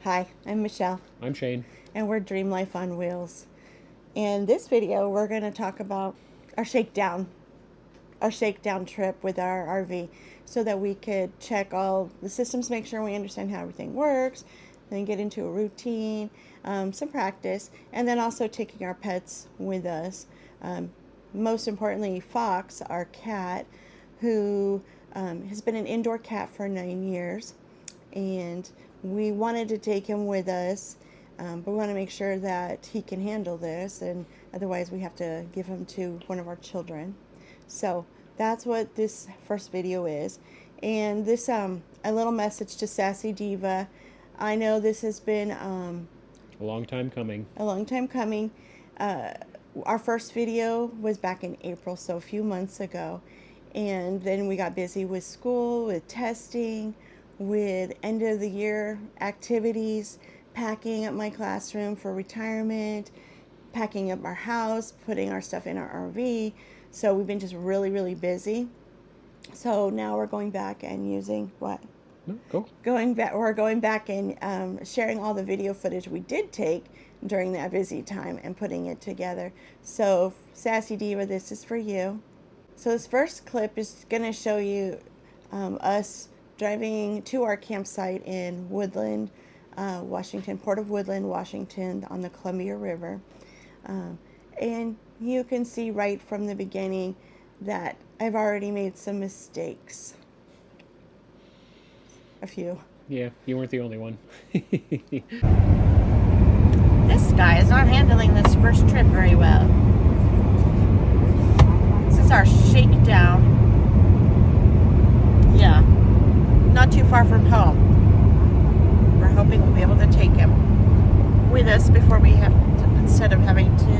Hi, I'm Michelle, I'm Shane. and we're Dream Life on Wheels. In this video, we're going to talk about our shakedown trip with our RV, so that we could check all the systems, make sure we understand how everything works, then get into a routine, some practice, and then also taking our pets with us. Um, Most importantly, Fox, our cat, who has been an indoor cat for 9 years, and we wanted to take him with us, but we want to make sure that he can handle this, and otherwise we have to give him to one of our children. So that's what this first video is. And this a little message to Sassy Diva. I know this has been A long time coming. a long time coming. Uh, our first video was back in April, so a few months ago. And then we got busy with school, with testing, with end of the year activities, packing up my classroom for retirement, packing up our house, putting our stuff in our RV. So we've been just really, really busy. So now we're going back and using what? No, go. We're going back and sharing all the video footage we did take during that busy time and putting it together. So Sassy Diva, this is for you. So this first clip is going to show you us driving to our campsite in Woodland, Washington, Port of Woodland, Washington, on the Columbia River. And you can see right from the beginning that I've already made some mistakes. A few. Yeah, you weren't the only one. This guy is not handling this first trip very well. This is our shakedown. Yeah, not too far from home. We're hoping we'll be able to take him with us before we have to, instead of having to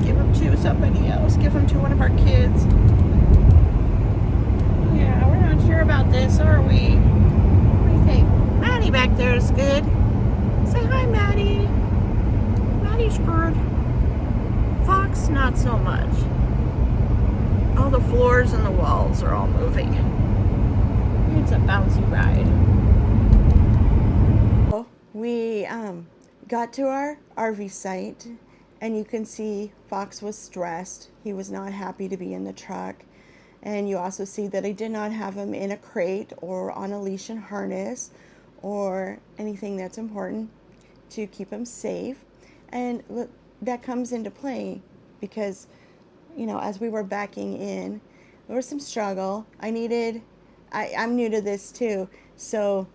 give him to somebody else, give him to one of our kids. Yeah, we're not sure about this, are we? What do you think? Maddie back there is good. Say hi, Maddie. Maddie's good. Fox, not so much. All the floors and the walls are all moving. It's a bouncy ride. We got to our RV site, and you can see Fox was stressed. He was not happy to be in the truck. And you also see that I did not have him in a crate or on a leash and harness or anything that's important to keep him safe. And look, that comes into play because, as we were backing in, there was some struggle. I'm new to this too, so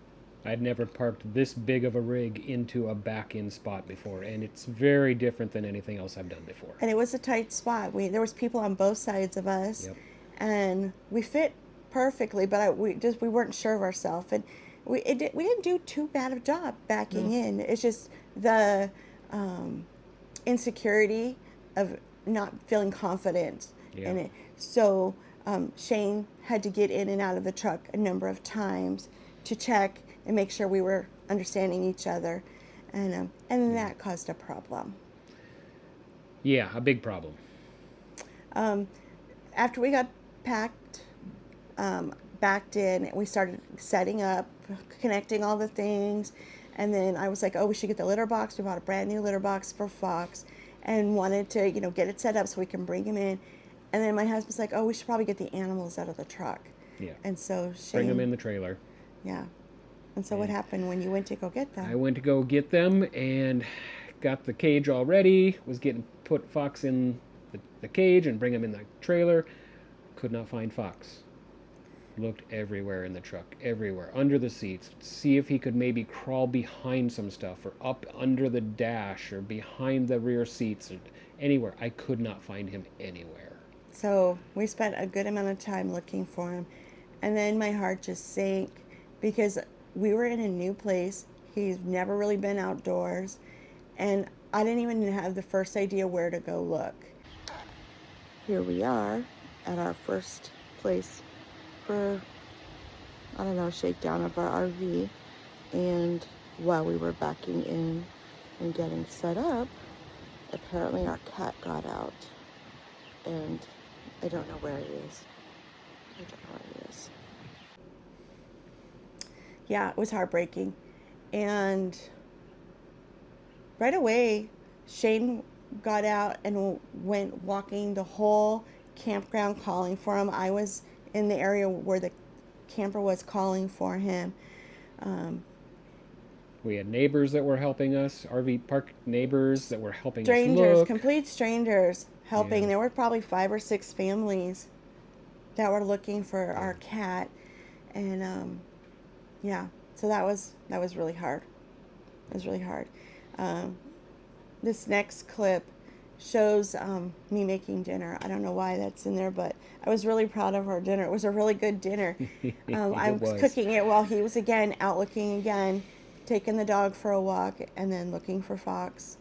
I'd never parked this big of a rig into a back-in spot before, and it's very different than anything else I've done before. and it was a tight spot. There was people on both sides of us, Yep. and we fit perfectly, but we weren't sure of ourselves, and we didn't do too bad of a job backing in. It's just the insecurity of not feeling confident in it. So Shane had to get in and out of the truck a number of times to check and make sure we were understanding each other, and that caused a problem. Yeah, a big problem. After we got packed, backed in, we started setting up, connecting all the things, and then I was like, oh, we should get the litter box. We bought a brand new litter box for Fox and wanted to, get it set up so we can bring him in. And then my husband's like, oh, we should probably get the animals out of the truck. Yeah. And so Shane... Bring them in the trailer. Yeah. And so what happened when you went to go get them? I went to go get them and got the cage all ready. Was getting put Fox in the cage and bring him in the trailer. Could not find Fox. Looked everywhere in the truck, everywhere, under the seats. See if he could maybe crawl behind some stuff or up under the dash or behind the rear seats or anywhere. I could not find him anywhere. So we spent a good amount of time looking for him. And then my heart just sank because we were in a new place. He's never really been outdoors. And I didn't even have the first idea where to go look. Here we are at our first place for, shakedown of our RV. And while we were backing in and getting set up, apparently our cat got out. And I don't know where he is. Yeah, it was heartbreaking. And right away, Shane got out and went walking the whole campground calling for him. I was in the area where the camper was calling for him. Um, We had neighbors that were helping us, RV park neighbors that were helping us strangers, look. complete strangers helping. Yeah. There were probably 5 or 6 families that were looking for Yeah. our cat. And yeah, so that was really hard. It was really hard. Um, this next clip shows me making dinner. I don't know why that's in there, but I was really proud of our dinner. It was a really good dinner. I It was was. cooking it while he was again out looking again, taking the dog for a walk, and then looking for Fox.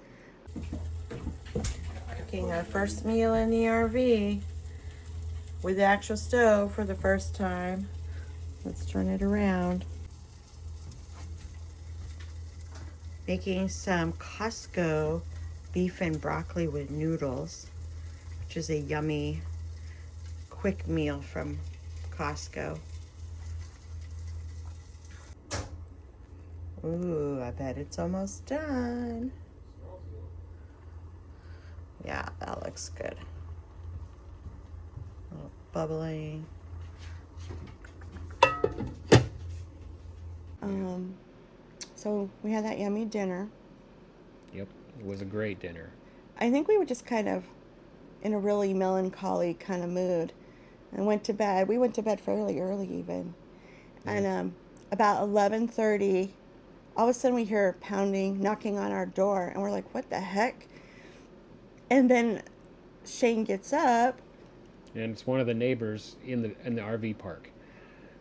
Cooking our first meal in the RV with the actual stove for the first time. Let's turn it around. Making some Costco beef and broccoli with noodles, which is a yummy quick meal from Costco. Ooh, I bet it's almost done. Yeah, that looks good. A little bubbling. So we had that yummy dinner. Yep, it was a great dinner. I think we were just kind of in a really melancholy kind of mood and went to bed. We went to bed fairly early even. Yeah. And about 11:30, all of a sudden we hear pounding, knocking on our door, and we're like, what the heck? And then Shane gets up. And it's one of the neighbors in the RV park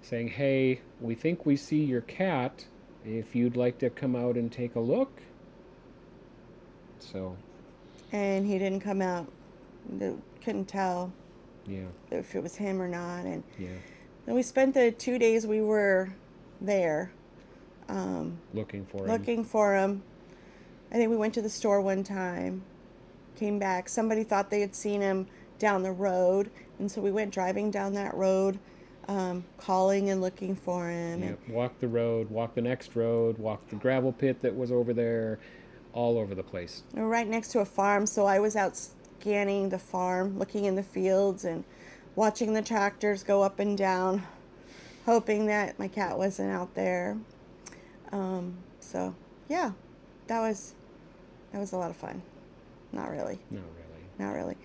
saying, "Hey, we think we see your cat. If you'd like to come out and take a look." So, And he didn't come out. Couldn't tell yeah, if it was him or not. And yeah, then we spent the 2 days we were there looking for him. looking for him. I think we went to the store one time, came back. Somebody thought they had seen him down the road, and so we went driving down that road, calling and looking for him. Yeah, walk the road, walk the next road, walk the gravel pit that was over there, all over the place. And we're right next to a farm, so I was out scanning the farm, looking in the fields and watching the tractors go up and down, hoping that my cat wasn't out there. So yeah, that was a lot of fun. Not really. Not really. Not really.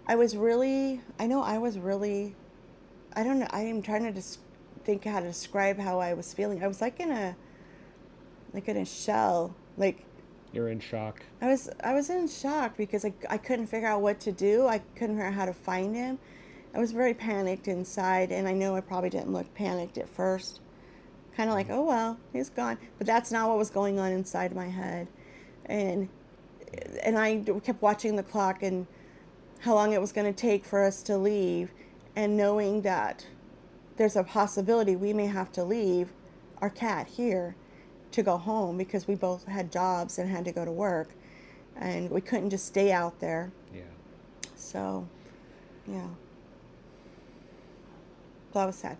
I was really, I know I was really, I don't know, I am trying to think how to describe how I was feeling. I was like in a shell. Like, You're in shock. I was in shock because I couldn't figure out what to do. I couldn't figure out how to find him. I was very panicked inside, and I know I probably didn't look panicked at first. Kind of like, oh well, he's gone. But that's not what was going on inside my head. And I kept watching the clock and how long it was going to take for us to leave, and knowing that there's a possibility we may have to leave our cat here to go home because we both had jobs and had to go to work, and we couldn't just stay out there. Yeah. So, yeah. That was sad.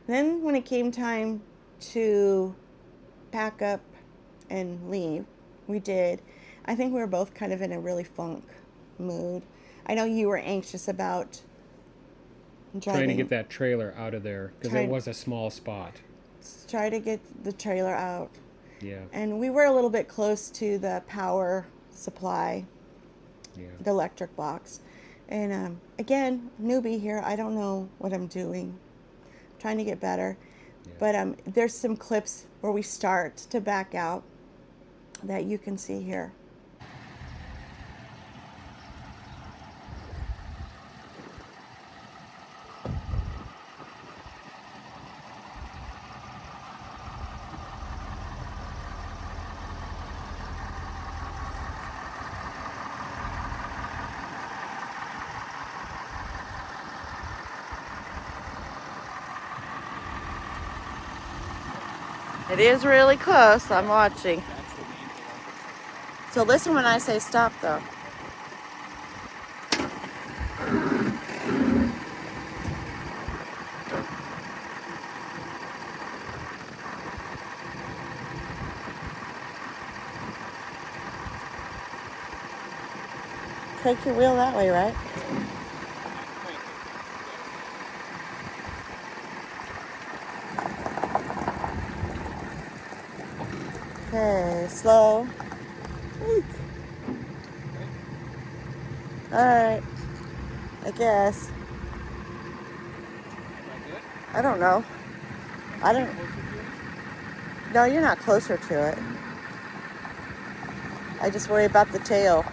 Then when it came time to pack up and leave, we did. I think we were both kind of in a really funk mood. I know you were anxious about driving. Trying to get that trailer out of there because it was a small spot. Try to get the trailer out. Yeah. And we were a little bit close to the power supply, Yeah. the electric box. And again, newbie here, I don't know what I'm doing. I'm trying to get better. Yeah. But there's some clips where we start to back out that you can see here. It is really close. I'm watching. So listen when I say stop, though. crank your wheel that way, right? Okay, slow. Alright, I guess. I don't know. I don't. No, you're not closer to it. I just worry about the tail.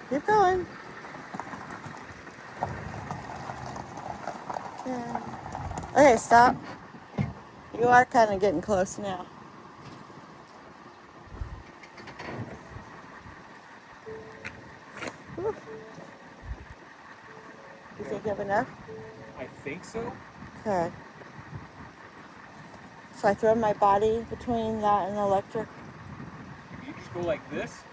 Keep going. Yeah. Okay, stop. You are kind of getting close now. Whew. You think you have enough? I think so. Okay. So I throw my body between that and the electric. If you just go like this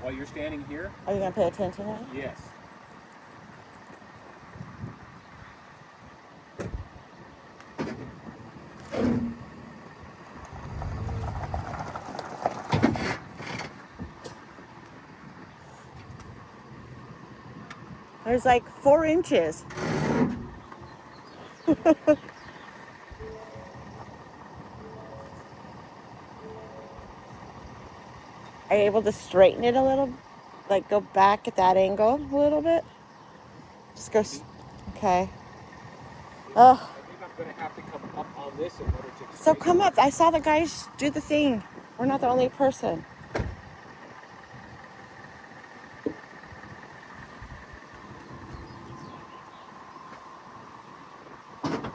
while you're standing here. Are you going to pay attention to it? Yes. There's like 4 inches. Are you able to straighten it a little? Like go back at that angle a little bit? Just go. Okay. Oh. I think I'm going to have to come up on this in order to. So come up. I saw the guys do the thing. We're not the only person. Okay.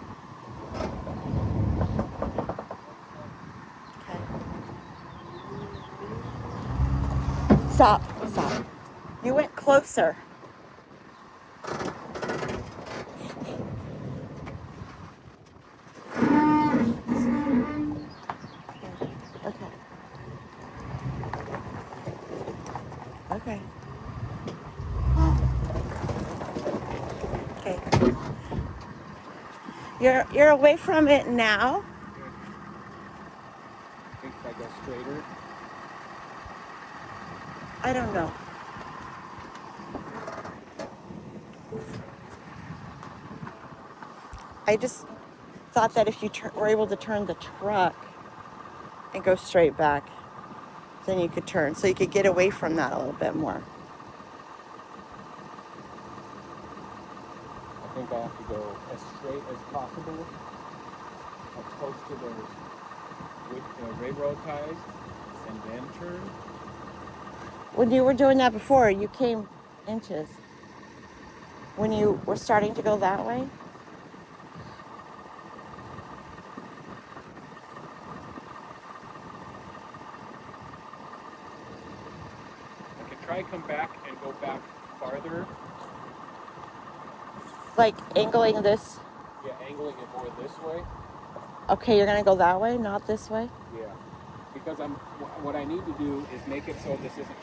Stop. Stop. You went closer. Okay. Okay. Okay. You're away from it now. I think if I go straighter. I don't know. I just thought that if you were able to turn the truck and go straight back, then you could turn. So you could get away from that a little bit more. I think I have to go as straight as possible, as close to those railroad ties, and then turn. When you were doing that before, you came inches. When you were starting to go that way. I can try come back and go back farther. Like angling this. Yeah, angling it more this way. Okay, you're gonna go that way, not this way. Yeah, because what I need to do is make it so this isn't.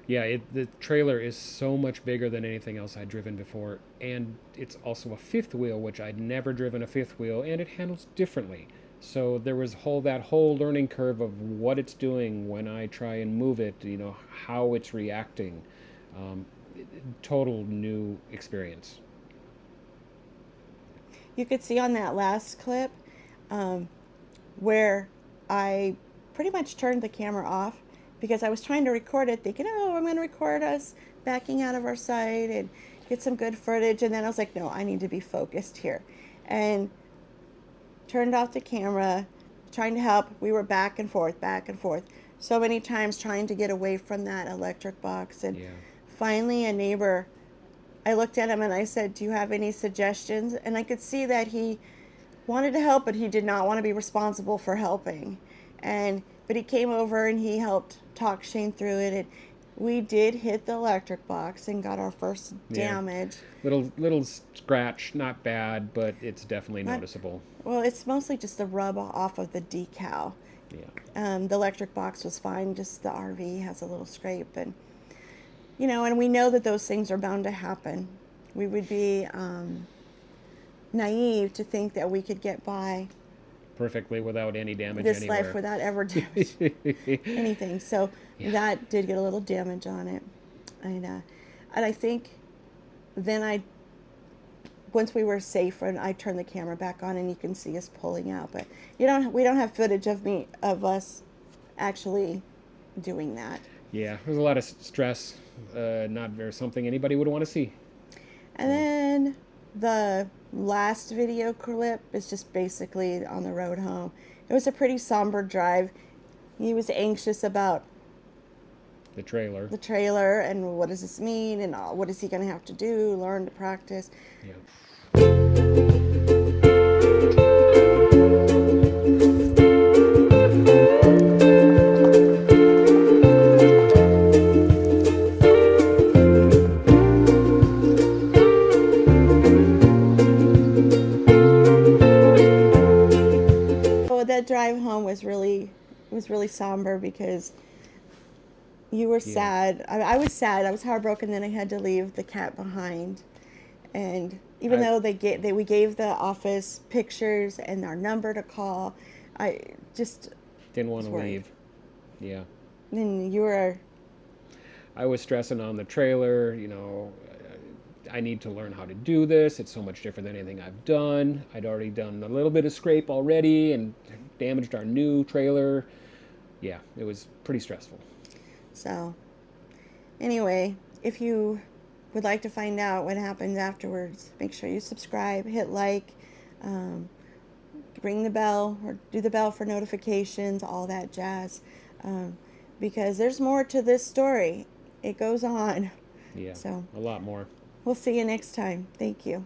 Yeah, the trailer is so much bigger than anything else I'd driven before, and it's also a fifth wheel, which I'd never driven a fifth wheel, and it handles differently. So there was that whole learning curve of what it's doing when I try and move it, how it's reacting. Um, Total new experience. You could see on that last clip where I pretty much turned the camera off because I was trying to record it thinking, oh, I'm going to record us backing out of our site and get some good footage. And then I was like, no, I need to be focused here. And turned off the camera, trying to help. We were back and forth, so many times trying to get away from that electric box. And finally a neighbor, I looked at him and I said, do you have any suggestions? And I could see that he wanted to help, but he did not want to be responsible for helping. But he came over and he helped talk Shane through it. And we did hit the electric box and got our first Yeah. damage. Little scratch, not bad, but it's definitely Not, noticeable. well, it's mostly just the rub off of the decal. Yeah. The electric box was fine, just the RV has a little scrape. And, and we know that those things are bound to happen. We would be naive to think that we could get by Perfectly without any damage this life anywhere. without ever damage anything. So Yeah. that did get a little damage on it. And I think then once we were safe, and I turned the camera back on, and you can see us pulling out. But we don't have footage of us actually doing that. Yeah, there's a lot of stress. Not very something anybody would want to see. And then the last video clip is just basically on the road home. It was a pretty somber drive. He was anxious about The trailer. the trailer and what does this mean and what is he going to have to do, learn to practice. Yeah. So that drive home was really somber because you were sad. I was sad. I was heartbroken. Then I had to leave the cat behind, and even though we gave the office pictures and our number to call, I just Didn't want was to worried. leave. Yeah. And you were I was stressing on the trailer, I need to learn how to do this. It's so much different than anything I've done. I'd already done a little bit of scrape already and damaged our new trailer. Yeah, it was pretty stressful. so. Anyway, if you would like to find out what happens afterwards, make sure you subscribe, hit like, um, ring the bell or do the bell for notifications, all that jazz. Because there's more to this story. It goes on. Yeah, So a lot more. we'll see you next time. Thank you.